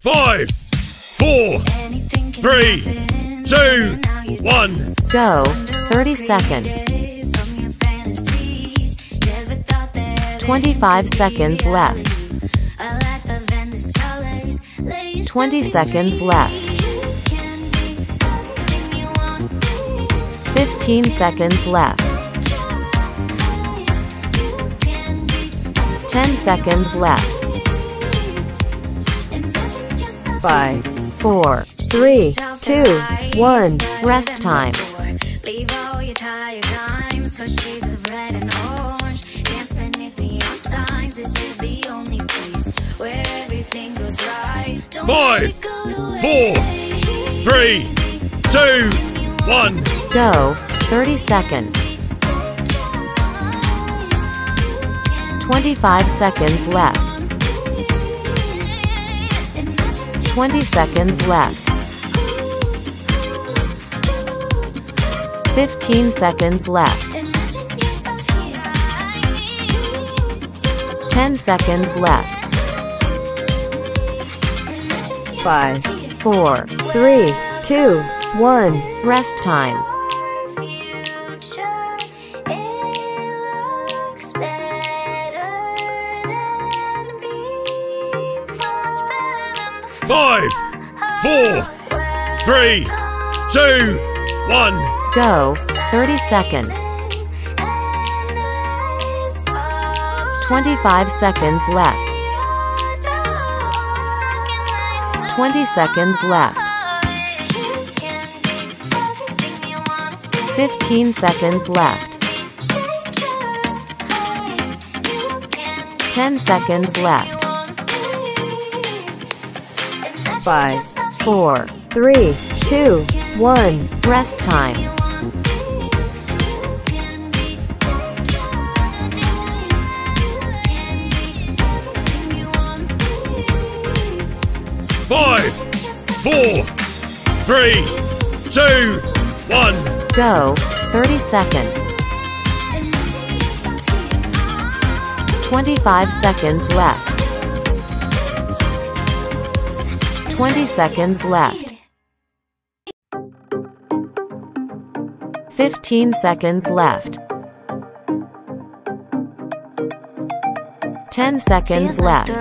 5, 4, 3, 2, 1. Go. 30 seconds. 25 seconds left. 20 seconds left. 15 seconds left. 10 seconds left. 5, 4, 3, 2, 1. Rest time. Leave all your tired times for shades of red and orange. Dance beneath the signs. This is the only place where everything goes right. 5, 4, 3, 2, 1. Go. 30 seconds. 25 seconds left. 20 seconds left. 15 seconds left. 10 seconds left. 5, 4, 3, 2, 1. Rest time. 5, 4, 3, 2, 1. Go. 30 seconds. 25 seconds left. 20 seconds left. 15 seconds left. 10 seconds left. 5, 4, 3, 2, 1. Rest time. 5, 4, 3, 2, 1. Go. 30 seconds. 25 seconds left. 20 seconds left. 15 seconds left. 10 seconds left.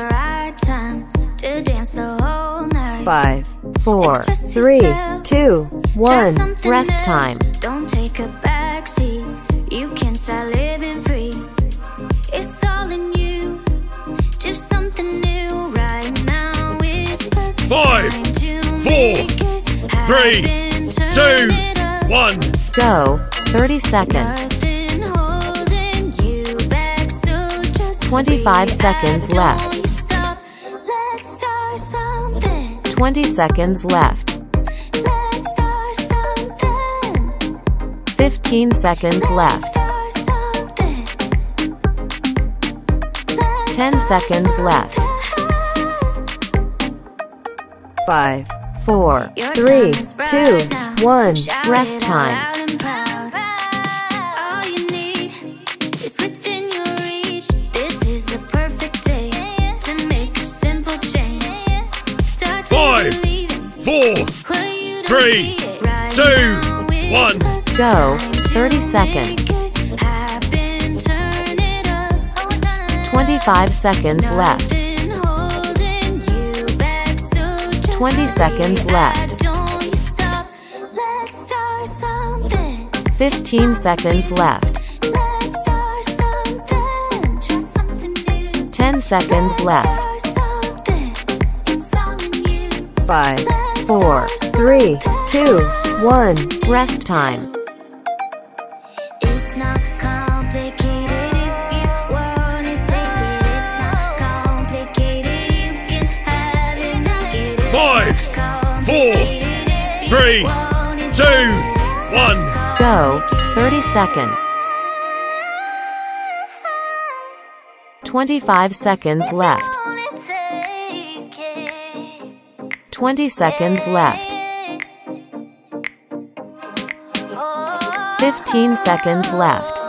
5, 4, 3, 2, 1. Rest time. Don't take a backseat. You can start living free. It's all in you. Do something new right now. It's the 5, 4, 3, 2, 1. Go. 30 seconds. 25 seconds left. 20 seconds left. 15 seconds left. 10 seconds left. 5, 4, 3, 2, 1. Rest time. All you need is within your reach. This is the perfect day to make a simple change. Start to 5, believe 4, 3, 2, 1. Go. 30 seconds. 25 seconds left. 20 seconds left. 15 seconds left. 10 seconds left. 5, 4, 3, 2, 1. Rest time. It's not complicated if you want to take it. It's not complicated. You can have it, make it. 5, 4, 3, 2, 1. Go. 30 seconds. 25 seconds left. 20 seconds left. 15 seconds left.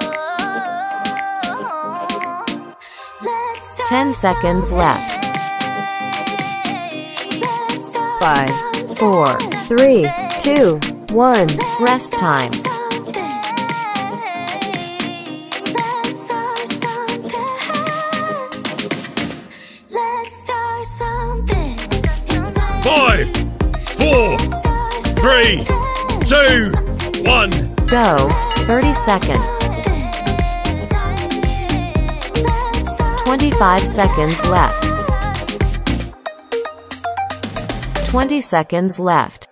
10 seconds left. 5, 4, 3, 2, 1. Rest time. 5, 4, 3, 2, 1. Go. 30 seconds. 25 seconds left. 20 seconds left.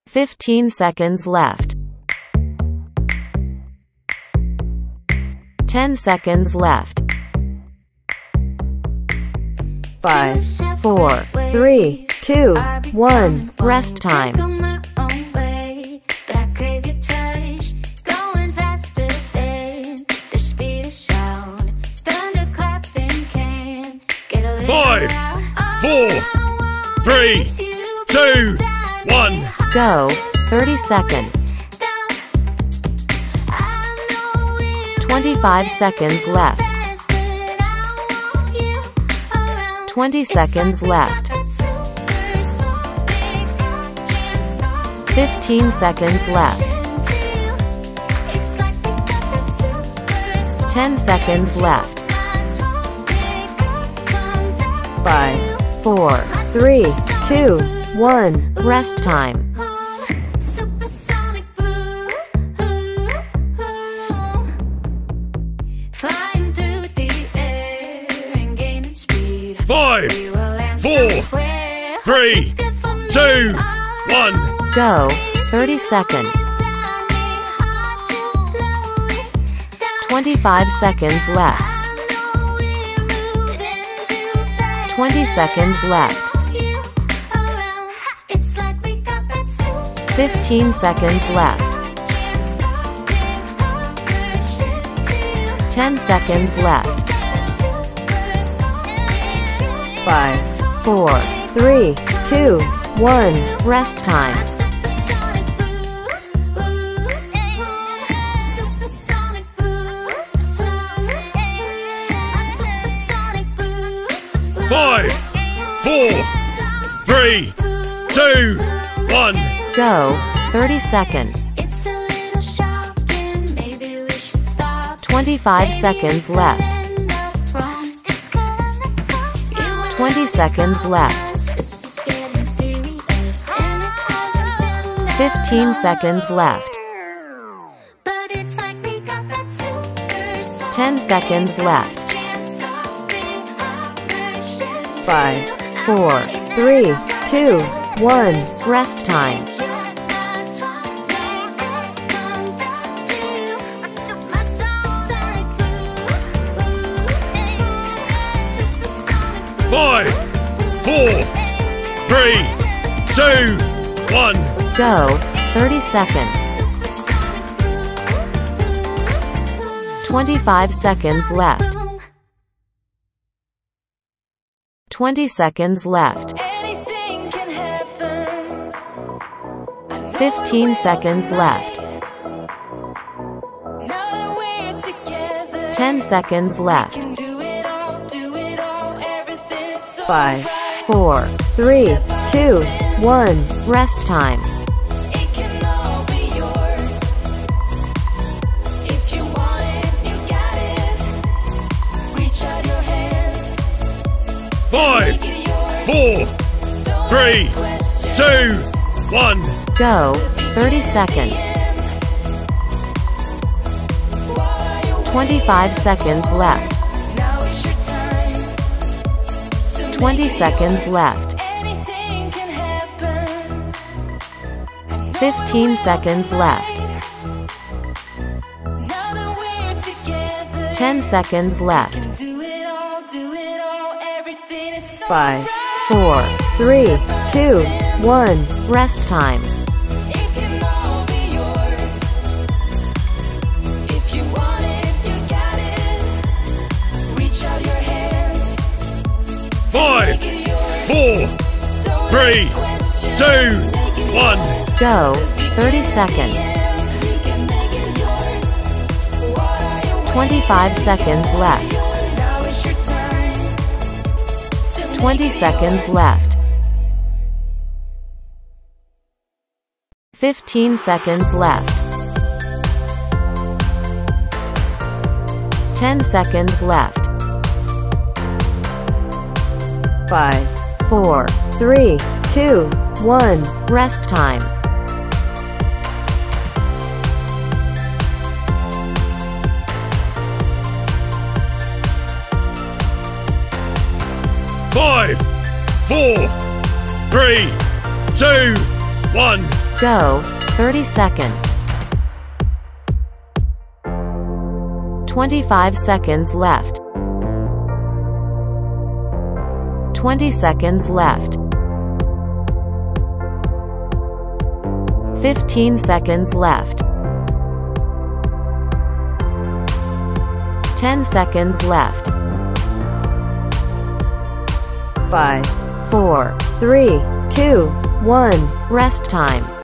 15 seconds left. 10 seconds left. 5, 4, 3, 2, 1. Rest time. Five, 4, 3, 2, 1. Go. 30 seconds. 25 seconds left. 20 seconds left. 15 seconds left. 10 seconds left. 5, 4, 3, 2, 1. Rest time. Flying through the air and gaining speed. 5, 4, 3, 2, 1. Go. 30 seconds. 25 seconds left. 20 seconds left. 15 seconds left. 10 seconds left. 5, 4, 3, 2, 1. Rest time. 5, 4, 3, 2, 1. Go. 30 seconds. 25 seconds left. 20 seconds left. 15 seconds left. 10 seconds left. 5, 4, 3, 2, 1. Rest time. 5, 4, 3, 2, 1. Go. 30 seconds. 25 seconds left. 20 seconds left. 15 seconds left. 10 seconds left. 5, 4, 3, 2, 1. Rest time. 5, 4, 3, 2, 1. Go. 30 seconds. 25 seconds left. 20 seconds left. 15 seconds left. 10 seconds left. 5, 4, 3, 2, 1. Rest time. 5, 4, 3, 2, 1. Go. 30 seconds. 25 seconds left. 20 seconds left. 15 seconds left. 10 seconds left. 5, 4, 3, 2, 1. Rest time. 5, 4, 3, 2, 1. Go. 30 seconds. 25 seconds left. 20 seconds left. 15 seconds left. 10 seconds left. 5, 4, 3, 2, 1. Rest time.